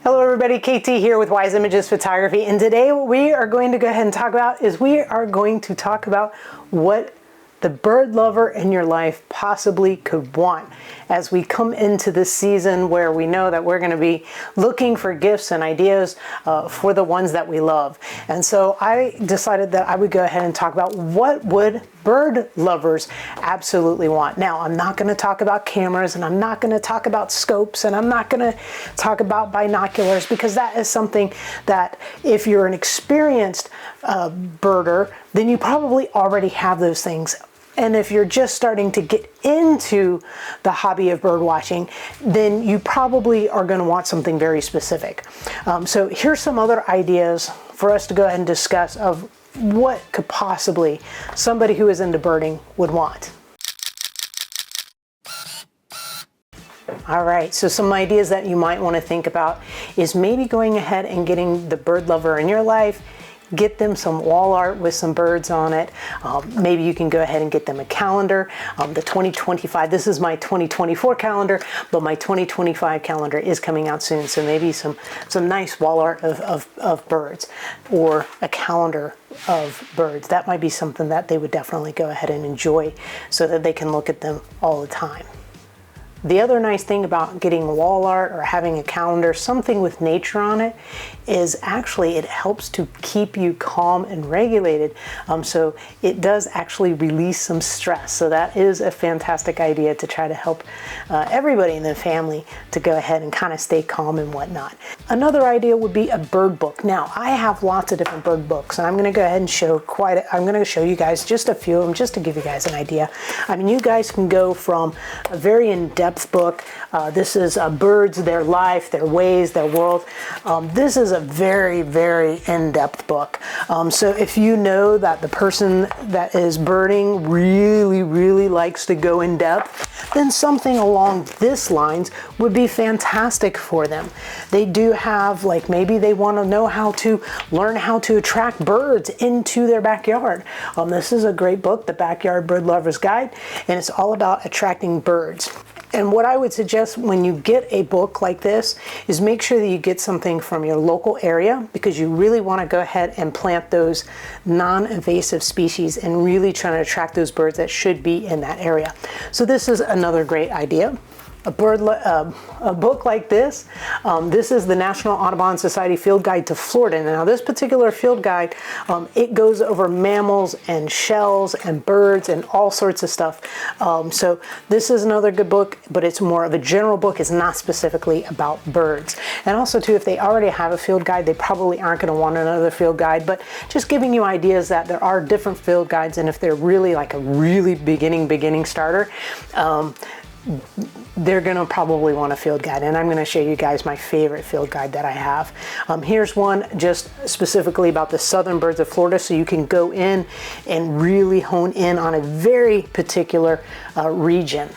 Hello everybody, KT here with Wise Images Photography, and today what we are going to go ahead and talk about is what the bird lover in your life possibly could want as we come into this season where we know that we're going to be looking for gifts and ideas for the ones that we love. And so I decided that I would go ahead and talk about what would bird lovers absolutely want. Now, I'm not going to talk about cameras, and I'm not going to talk about scopes, and I'm not going to talk about binoculars, because that is something that if you're an experienced birder, then you probably already have those things. And if you're just starting to get into the hobby of bird watching, then you probably are going to want something very specific. So here's some other ideas for us to go ahead and discuss of what could possibly somebody who is into birding would want. All right, so some ideas that you might want to think about is maybe going ahead and getting the bird lover in your life. Get them some wall art with some birds on it. Maybe you can go ahead and get them a calendar. The 2025, this is my 2024 calendar, but my 2025 calendar is coming out soon. So maybe some nice wall art of birds, or a calendar of birds. That might be something that they would definitely go ahead and enjoy, so that they can look at them all the time. The other nice thing about getting wall art or having a calendar, something with nature on it, is actually it helps to keep you calm and regulated. So it does actually release some stress. So that is a fantastic idea to try to help everybody in the family to go ahead and kind of stay calm and whatnot. Another idea would be a bird book. Now, I have lots of different bird books, and I'm going to go ahead and I'm going to show you guys just a few of them, just to give you guys an idea. I mean, you guys can go from a very in-depth book. This is birds, their life, their ways, their world. This is a very, very in-depth book. So if you know that the person that is birding really, really likes to go in depth, then something along this lines would be fantastic for them. They do have, like, maybe they want to know how to learn how to attract birds into their backyard. This is a great book, The Backyard Bird Lover's Guide, and it's all about attracting birds. And what I would suggest when you get a book like this is make sure that you get something from your local area, because you really want to go ahead and plant those non-invasive species and really try to attract those birds that should be in that area. So this is another great idea. A book like this. This is the National Audubon Society Field Guide to Florida. Now, this particular field guide, it goes over mammals and shells and birds and all sorts of stuff. So this is another good book, but it's more of a general book. It's not specifically about birds. And also, too, if they already have a field guide, they probably aren't going to want another field guide. But just giving you ideas that there are different field guides, and if they're really like a really beginning starter, they're going to probably want a field guide, and I'm going to show you guys my favorite field guide that I have. Here's one just specifically about the southern birds of Florida, so you can go in and really hone in on a very particular region.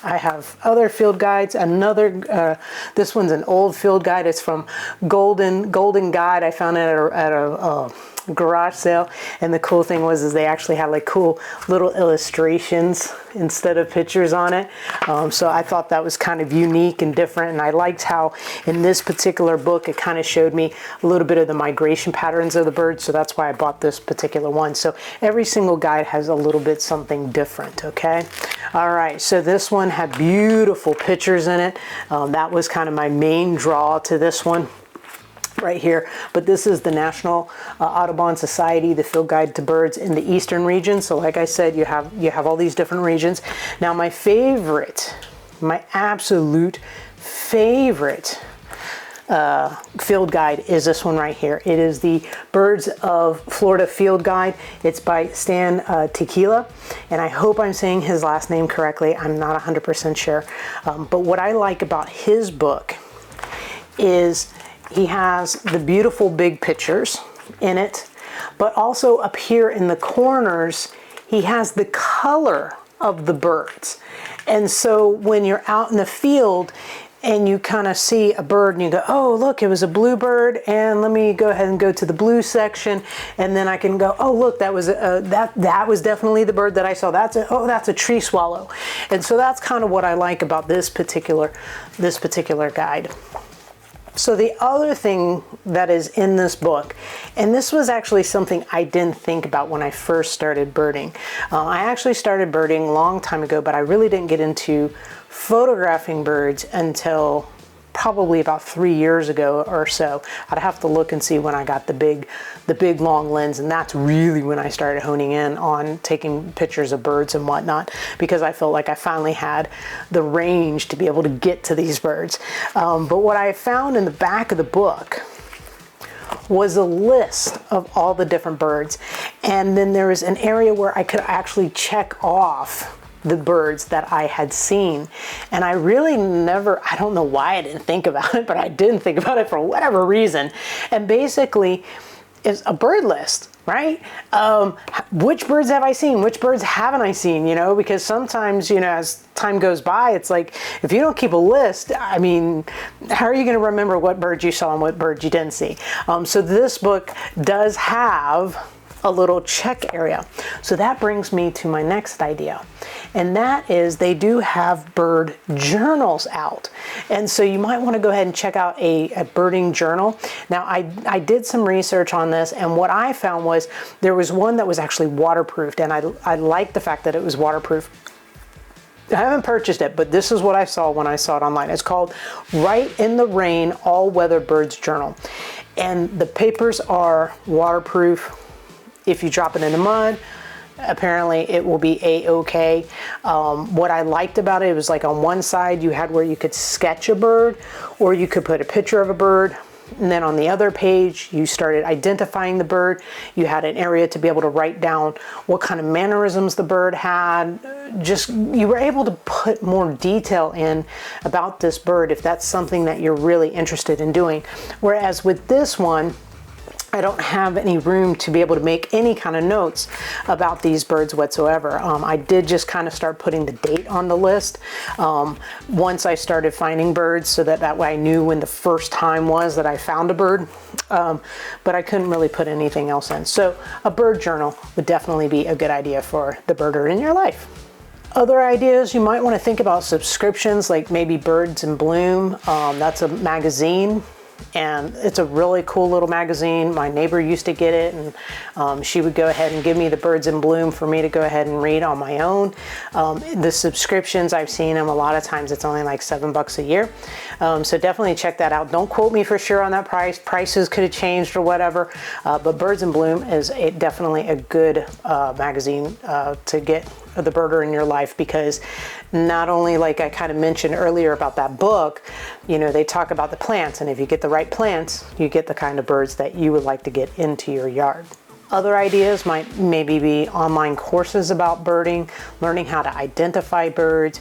I have other field guides. This one's an old field guide. It's from Golden Guide. I found it at a garage sale, and the cool thing was they actually had like cool little illustrations instead of pictures on it. So I thought that was kind of unique and different, and I liked how in this particular book it kind of showed me a little bit of the migration patterns of the birds, so that's why I bought this particular one. So every single guide has a little bit something different. Okay, all right, so this one had beautiful pictures in it. That was kind of my main draw to this one right here. But this is the National Audubon Society, the Field Guide to Birds in the Eastern region. So like I said, you have all these different regions. Now my absolute favorite field guide is this one right here. It is the Birds of Florida Field Guide. It's by Stan Tequila, and I hope I'm saying his last name correctly. I'm not 100% sure. But what I like about his book is he has the beautiful big pictures in it, but also up here in the corners, he has the color of the birds. And so when you're out in the field and you kind of see a bird and you go, oh, look, it was a bluebird, and let me go ahead and go to the blue section, and then I can go, oh, look, that was that was definitely the bird that I saw. That's a tree swallow. And so that's kind of what I like about this particular guide. So the other thing that is in this book, and this was actually something I didn't think about when I first started birding. I actually started birding a long time ago, but I really didn't get into photographing birds until probably about 3 years ago or so. I'd have to look and see when I got the big long lens, and that's really when I started honing in on taking pictures of birds and whatnot, because I felt like I finally had the range to be able to get to these birds. But what I found in the back of the book was a list of all the different birds, and then there was an area where I could actually check off the birds that I had seen. And I really never, I don't know why I didn't think about it, but I didn't think about it for whatever reason. And basically it's a bird list, right? Which birds have I seen? Which birds haven't I seen? You know, because sometimes, you know, as time goes by, it's like, if you don't keep a list, I mean, how are you going to remember what birds you saw and what birds you didn't see? So this book does have a little check area. So that brings me to my next idea. And that is, they do have bird journals out. And so you might want to go ahead and check out a birding journal. Now I did some research on this, and what I found was there was one that was actually waterproofed, and I liked the fact that it was waterproof. I haven't purchased it, but this is what I saw when I saw it online. It's called Write in the Rain All-Weather Birds Journal. And the papers are waterproof. If you drop it in the mud, apparently it will be a-okay. What I liked about it was, like, on one side you had where you could sketch a bird, or you could put a picture of a bird, and then on the other page you started identifying the bird. You had an area to be able to write down what kind of mannerisms the bird had. Just, you were able to put more detail in about this bird if that's something that you're really interested in doing. Whereas with this one, I don't have any room to be able to make any kind of notes about these birds whatsoever. I did just kind of start putting the date on the list once I started finding birds, so that way I knew when the first time was that I found a bird, but I couldn't really put anything else in. So a bird journal would definitely be a good idea for the birder in your life. Other ideas, you might want to think about subscriptions, like maybe Birds in Bloom. That's a magazine. And it's a really cool little magazine. My neighbor used to get it, and she would go ahead and give me the Birds in Bloom for me to go ahead and read on my own. The subscriptions, I've seen them a lot of times, it's only like $7 a year. So definitely check that out. Don't quote me for sure on that price. Prices could have changed or whatever, but Birds in Bloom is definitely a good magazine to get the birder in your life, because not only, like I kind of mentioned earlier about that book, you know, they talk about the plants, and if you get the right plants, you get the kind of birds that you would like to get into your yard. Other ideas might maybe be online courses about birding, learning how to identify birds.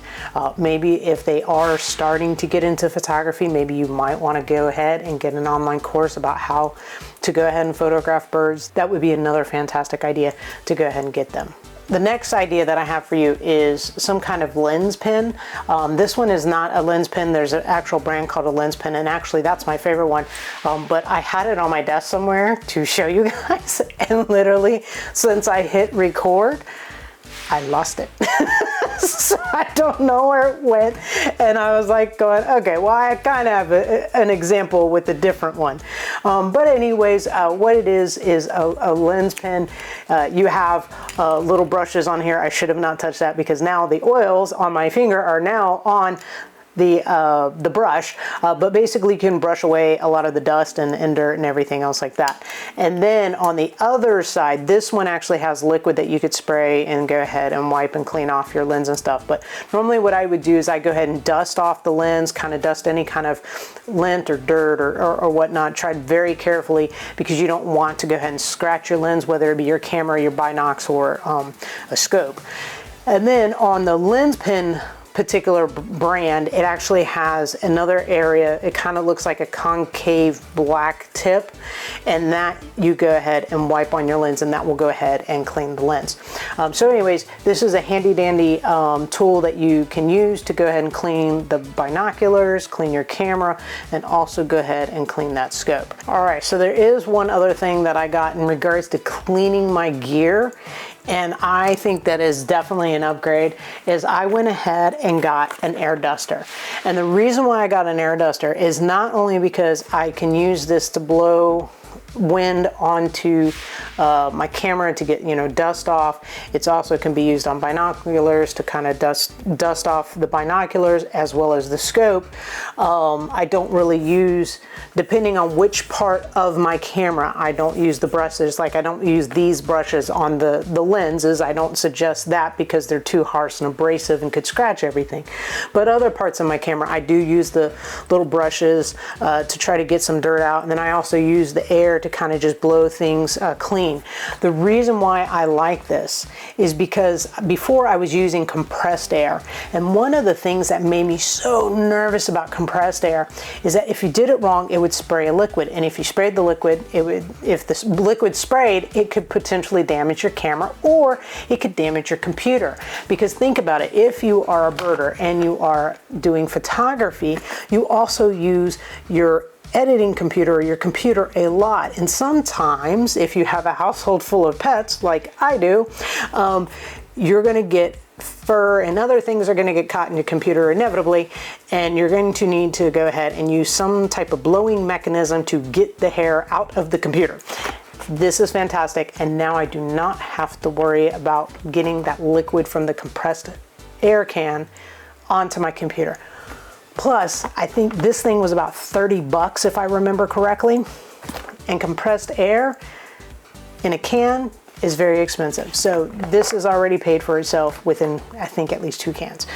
Maybe if they are starting to get into photography, maybe you might want to go ahead and get an online course about how to go ahead and photograph birds. That would be another fantastic idea to go ahead and get them. The next idea that I have for you is some kind of lens pen. This one is not a lens pen. There's an actual brand called a lens pen, and actually that's my favorite one. But I had it on my desk somewhere to show you guys, and literally since I hit record, I lost it. So I don't know where it went, and I was like going, okay, well, I kind of have an example with a different one. But anyways, what it is a lens pen. You have little brushes on here. I should have not touched that, because now the oils on my finger are now on the brush, but basically you can brush away a lot of the dust and dirt and everything else like that. And then on the other side, this one actually has liquid that you could spray and go ahead and wipe and clean off your lens and stuff. But normally what I would do is I go ahead and dust off the lens, kind of dust any kind of lint or dirt or whatnot. Try very carefully, because you don't want to go ahead and scratch your lens, whether it be your camera, your binocs, or a scope. And then on the lens pen particular brand, it actually has another area. It kind of looks like a concave black tip, and that you go ahead and wipe on your lens, and that will go ahead and clean the lens. So anyways, this is a handy dandy tool that you can use to go ahead and clean the binoculars, clean your camera, and also go ahead and clean that scope. All right, so there is one other thing that I got in regards to cleaning my gear, and I think that is definitely an upgrade, is I went ahead and got an air duster. And the reason why I got an air duster is not only because I can use this to blow wind onto my camera to get, you know, dust off. It's also can be used on binoculars to kind of dust off the binoculars as well as the scope. I don't really use, depending on which part of my camera, I don't use the brushes. Like I don't use these brushes on the lenses. I don't suggest that because they're too harsh and abrasive and could scratch everything. But other parts of my camera, I do use the little brushes to try to get some dirt out. And then I also use the air to kind of just blow things clean. The reason why I like this is because before I was using compressed air, and one of the things that made me so nervous about compressed air is that if you did it wrong, it would spray a liquid, and if you sprayed the liquid, it would, if the liquid sprayed, it could potentially damage your camera or it could damage your computer. Because think about it, if you are a birder and you are doing photography, you also use your editing computer or your computer a lot, and sometimes if you have a household full of pets like I do, you're going to get fur and other things are going to get caught in your computer inevitably, and you're going to need to go ahead and use some type of blowing mechanism to get the hair out of the computer. This is fantastic, and now I do not have to worry about getting that liquid from the compressed air can onto my computer. Plus, I think this thing was about 30 bucks if I remember correctly, and compressed air in a can is very expensive. So this is already paid for itself within, I think, at least 2 cans.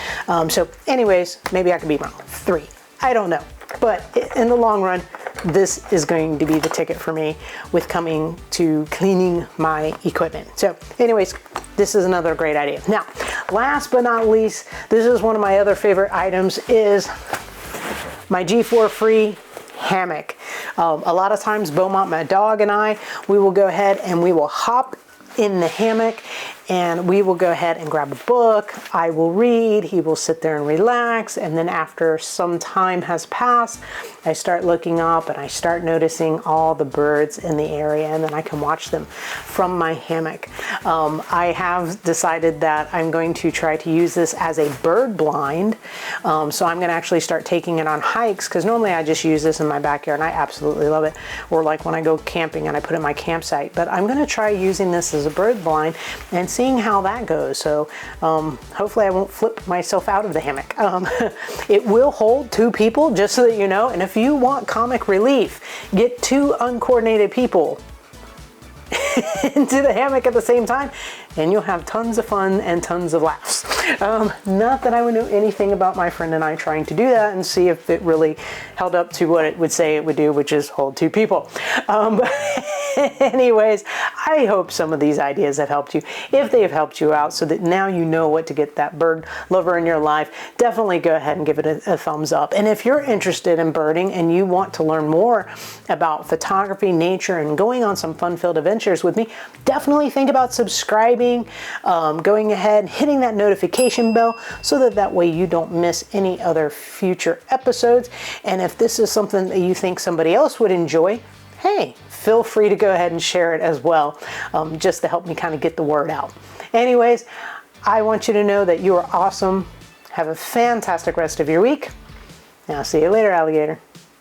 So anyways, maybe I could be wrong. 3, I don't know. But in the long run, this is going to be the ticket for me with coming to cleaning my equipment. So anyways, this is another great idea. Now, last but not least, this is one of my other favorite items, is my G4 Free hammock. A lot of times Beaumont, my dog, and I, we will go ahead and we will hop in the hammock and we will go ahead and grab a book. I will read, he will sit there and relax, and then after some time has passed, I start looking up and I start noticing all the birds in the area, and then I can watch them from my hammock. I have decided that I'm going to try to use this as a bird blind, so I'm going to actually start taking it on hikes, because normally I just use this in my backyard and I absolutely love it, or like when I go camping and I put it in my campsite. But I'm going to try using this as a bird blind and seeing how that goes. So hopefully I won't flip myself out of the hammock. It will hold 2 people, just so that you know, and if you want comic relief, get 2 uncoordinated people into the hammock at the same time, and you'll have tons of fun and tons of laughs. Not that I would know anything about my friend and I trying to do that and see if it really held up to what it would say it would do, which is hold 2 people. But anyways, I hope some of these ideas have helped you. If they have helped you out so that now you know what to get that bird lover in your life, definitely go ahead and give it a thumbs up. And if you're interested in birding and you want to learn more about photography, nature, and going on some fun-filled adventures with me, definitely think about subscribing, going ahead and hitting that notification bell so that way you don't miss any other future episodes. And if this is something that you think somebody else would enjoy, hey, feel free to go ahead and share it as well, just to help me kind of get the word out. Anyways, I want you to know that you are awesome. Have a fantastic rest of your week. Now, see you later, alligator.